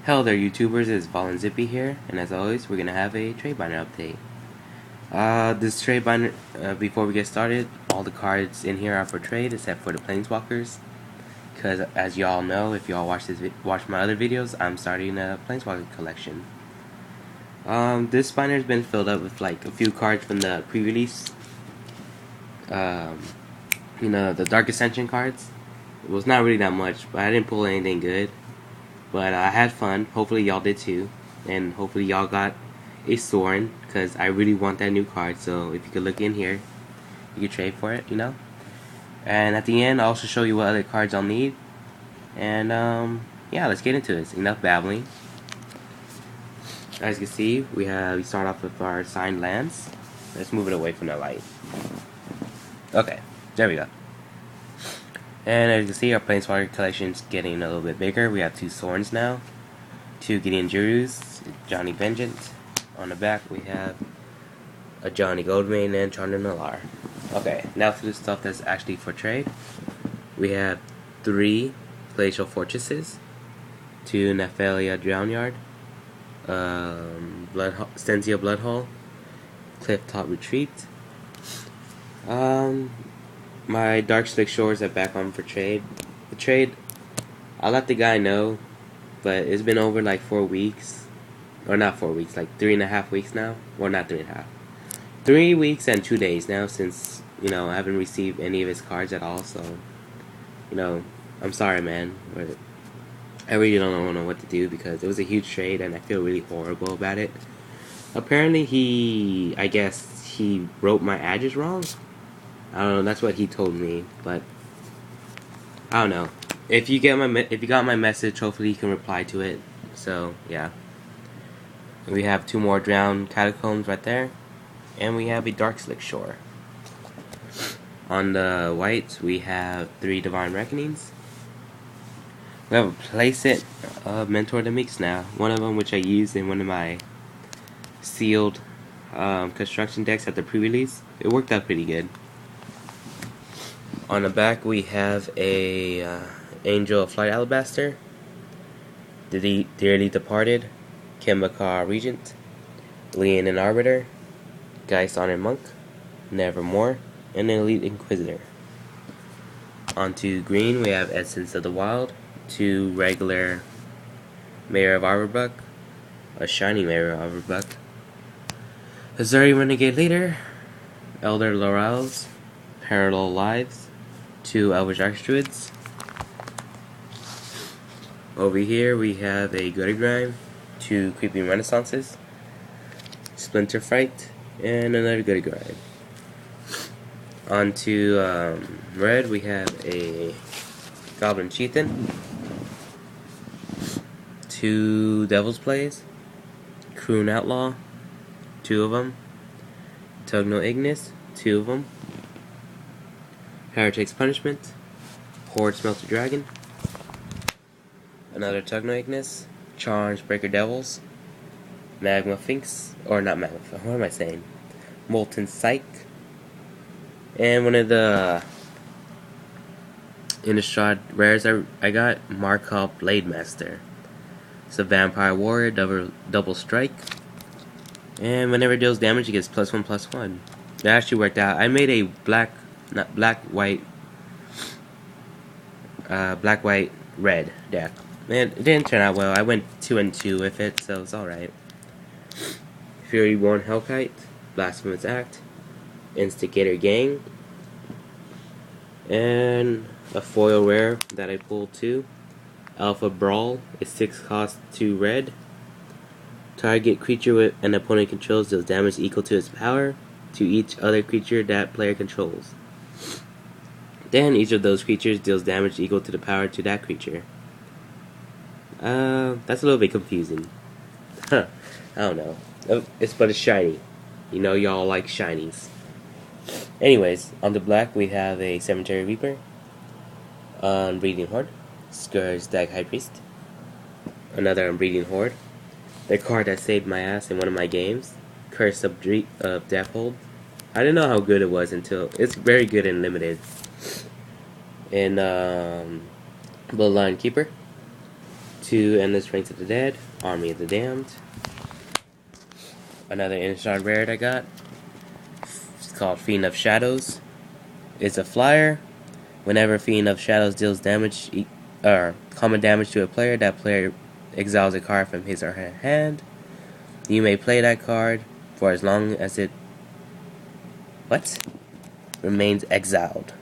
Hello there YouTubers, it's Fallenzippy here, and as always we're going to have a trade binder update. This trade binder, before we get started, all the cards in here are for trade except for the Planeswalkers. Because as y'all know, if y'all watch my other videos, I'm starting a Planeswalker collection. This binder has been filled up with like a few cards from the pre-release. The Dark Ascension cards. It was not really that much, but I didn't pull anything good. But I had fun. Hopefully y'all did too. And hopefully y'all got a Sorin, because I really want that new card. So if you could look in here, you could trade for it, And at the end, I'll also show you what other cards I'll need. And yeah, let's get into this. Enough babbling. As you can see, we start off with our signed lands. Let's move it away from the light. Okay, there we go. And as you can see, our Planeswalker collection's getting a little bit bigger. We have 2 Sorins now, 2 Gideon Jurus, Ajani Vengeant. On the back, we have Ajani Goldmane and Chandra Nalaar. Okay, now to the stuff that's actually for trade. We have 3 Glacial Fortresses, 2 Nephalia Drownyard, Stensia Bloodhall, Clifftop Retreat. My Dark Slick Shores are back on for trade. The trade, I'll let the guy know, but it's been over like 4 weeks. Or not 4 weeks, like 3.5 weeks now. Or not 3.5. 3 weeks and 2 days now since, I haven't received any of his cards at all, so, I'm sorry, man. But I really don't know what to do because it was a huge trade and I feel really horrible about it. Apparently I guess he wrote my address wrong. I don't know, that's what he told me, but I don't know. If you got my message, hopefully you can reply to it. So, yeah. We have 2 more Drowned Catacombs right there. And we have a Dark Slick Shore. On the whites, we have 3 Divine Reckonings. We have a playset of Mentor the Meeks now. One of them which I used in one of my sealed construction decks at the pre-release. It worked out pretty good. On the back, we have a Angel of Flight Alabaster, Dearly Departed, Kembakar Regent, Leon and Arbiter, Geist Honored Monk, Nevermore, and an Elite Inquisitor. Onto green, we have Essence of the Wild, 2 regular Mayor of Arborbuck, a shiny Mayor of Arborbuck, Azuri Renegade Leader, Elder Laurels, Parallel Lives, 2 Elvish Archdruids. Over here we have a Gurruk, 2 Creeping Renaissances, Splinter Fright, and another Gurruk. Onto red, we have a Goblin Chieftain, 2 Devil's Plays, Croon Outlaw, 2 of them, Tugno Ignis, 2 of them, Heretic's Punishment, Horde Smelter Dragon, another Tugno Ignis, Charge Breaker Devils, Magma Finks, or not Magma, what am I saying? Molten Psych, and one of the Innistrad rares I got, Markov Blade Master. It's a Vampire Warrior, double strike, and whenever it deals damage, it gets +1/+1. That actually worked out. I made a black white red deck. Man, it didn't turn out well. I went 2-2 with it, so it's alright. Fury Born Hellkite, Blasphemous Act, Instigator Gang, and a foil rare that I pulled too. Alpha Brawl is 6 cost 2 red. Target creature with an opponent controls deals damage equal to its power to each other creature that player controls. Then each of those creatures deals damage equal to the power to that creature. That's a little bit confusing. I don't know. But it's shiny. Y'all like shinies. Anyways, on the black we have a Cemetery Reaper, Unbreeding Horde, Scourge Stag High Priest, another Unbreeding Horde, the card that saved my ass in one of my games, Curse of Deathhold. I didn't know how good it was until it's very good in limited. In Bloodline Keeper, 2 Endless Ranks of the Dead, Army of the Damned. Another Innistrad rare I got. It's called Fiend of Shadows. It's a flyer. Whenever Fiend of Shadows deals damage, or common damage to a player, that player exiles a card from his or her hand. You may play that card for as long as it remains exiled.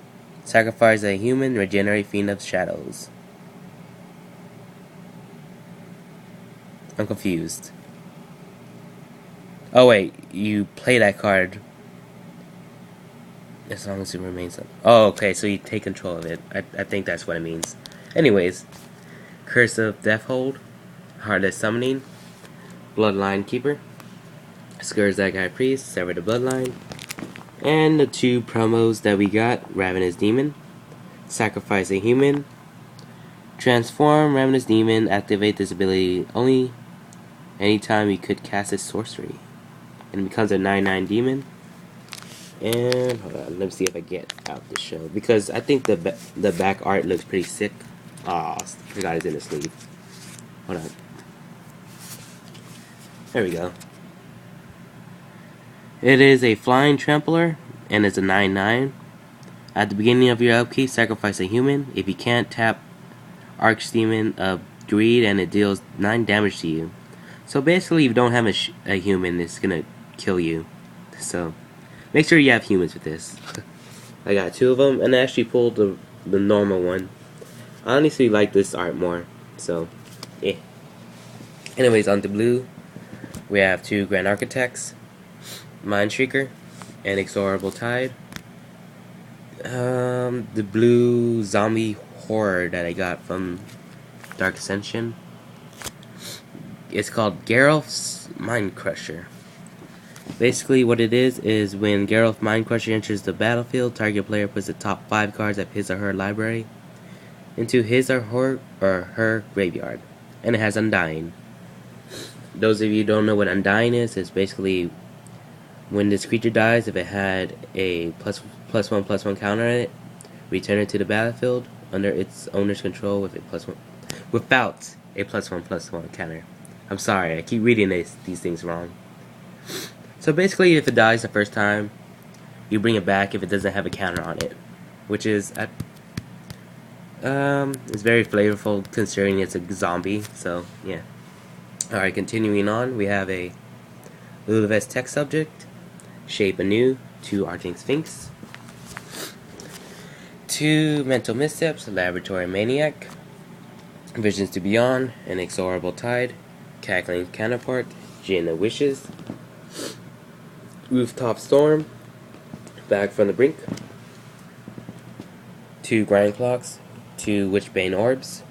Sacrifice a human, regenerate Fiend of Shadows. I'm confused. Oh wait, you play that card as long as it remains. Oh, okay, so you take control of it. I think that's what it means. Anyways, Curse of Deathhold, Heartless Summoning, Bloodline Keeper, Skurzak High Priest, Sever the Bloodline, and the 2 promos that we got: Ravenous Demon, Sacrifice a Human, Transform Ravenous Demon, activate this ability only anytime you could cast a sorcery, and it becomes a 9/9 demon. And hold on, let me see if I get out the show, because I think the back art looks pretty sick. Aw, I forgot it's in the sleeve. Hold on. There we go. It is a flying trampler, and it's a 9/9. At the beginning of your upkeep, sacrifice a human. If you can't, tap Archdemon of Greed, and it deals 9 damage to you. So basically, if you don't have a human, it's gonna kill you. So make sure you have humans with this. I got 2 of them, and I actually pulled the normal one. I honestly like this art more, so yeah. Anyways, on the blue, we have 2 Grand Architects, Mindshrieker, and Inexorable Tide. The blue zombie horror that I got from Dark Ascension. It's called Geralf's Mind Crusher. Basically, what it is when Geralf Mind Crusher enters the battlefield, target player puts the top 5 cards of his or her library into his or her graveyard, and it has Undying. Those of you who don't know what Undying is, it's basically when this creature dies, if it had a +1/+1 counter on it, return it to the battlefield under its owner's control with a +1 without a +1/+1 counter. I'm sorry, I keep reading these things wrong. So basically, if it dies the first time, you bring it back if it doesn't have a counter on it, which is it's very flavorful considering it's a zombie. So yeah. All right, continuing on, we have a Luluvest text subject, Shape Anew, 2 Arcane Sphinx, 2 Mental Missteps, Laboratory Maniac, Visions to Beyond, Inexorable Tide, Cackling Counterpart, Gin of Wishes, Rooftop Storm, Back from the Brink, 2 Grind Clocks, 2 Witchbane Orbs,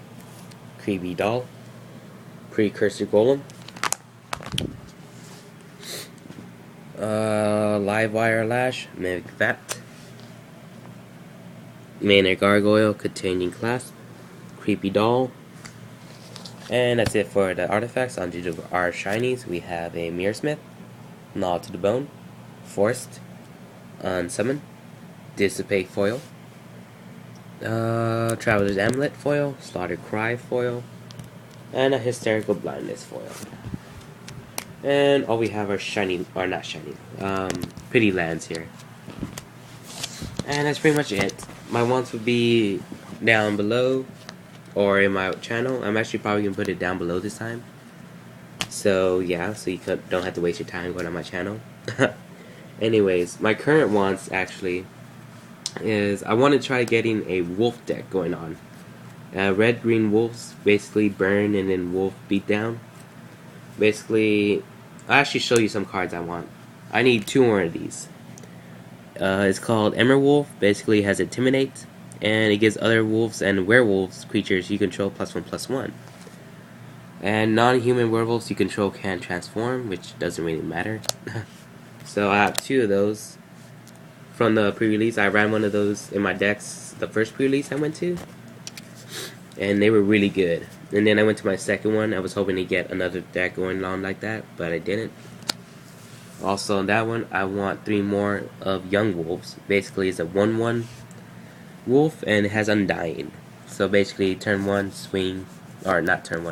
Creepy Doll, Precursor Golem, Livewire Lash, Mimic Vat, Mana Gargoyle containing Clasp, Creepy Doll, and that's it for the artifacts. On to our shinies, we have a Mirrorsmith, Gnaw to the Bone, Forced, Unsummon, Dissipate Foil, Traveler's Amulet Foil, Slaughter Cry Foil, and a Hysterical Blindness Foil. And all we have are shiny, or not shiny, pretty lands here. And that's pretty much it. My wants would be down below, or in my channel. I'm actually probably going to put it down below this time. So yeah, so you don't have to waste your time going on my channel. Anyways, my current wants actually is I want to try getting a wolf deck going on. Red green wolves, basically burn and then wolf beat down. Basically, I'll actually show you some cards I want. I need 2 more of these. It's called Emmerwolf, basically has Intimidate, and it gives other wolves and werewolves creatures you control +1/+1. And non-human werewolves you control can't transform, which doesn't really matter. So I have 2 of those. From the pre-release, I ran one of those in my decks the first pre-release I went to, and they were really good. And then I went to my second one. I was hoping to get another deck going on like that, but I didn't. Also on that one, I want 3 more of Young Wolves. Basically, it's a 1/1 wolf, and it has Undying. So basically, turn 1, swing, or not turn 1.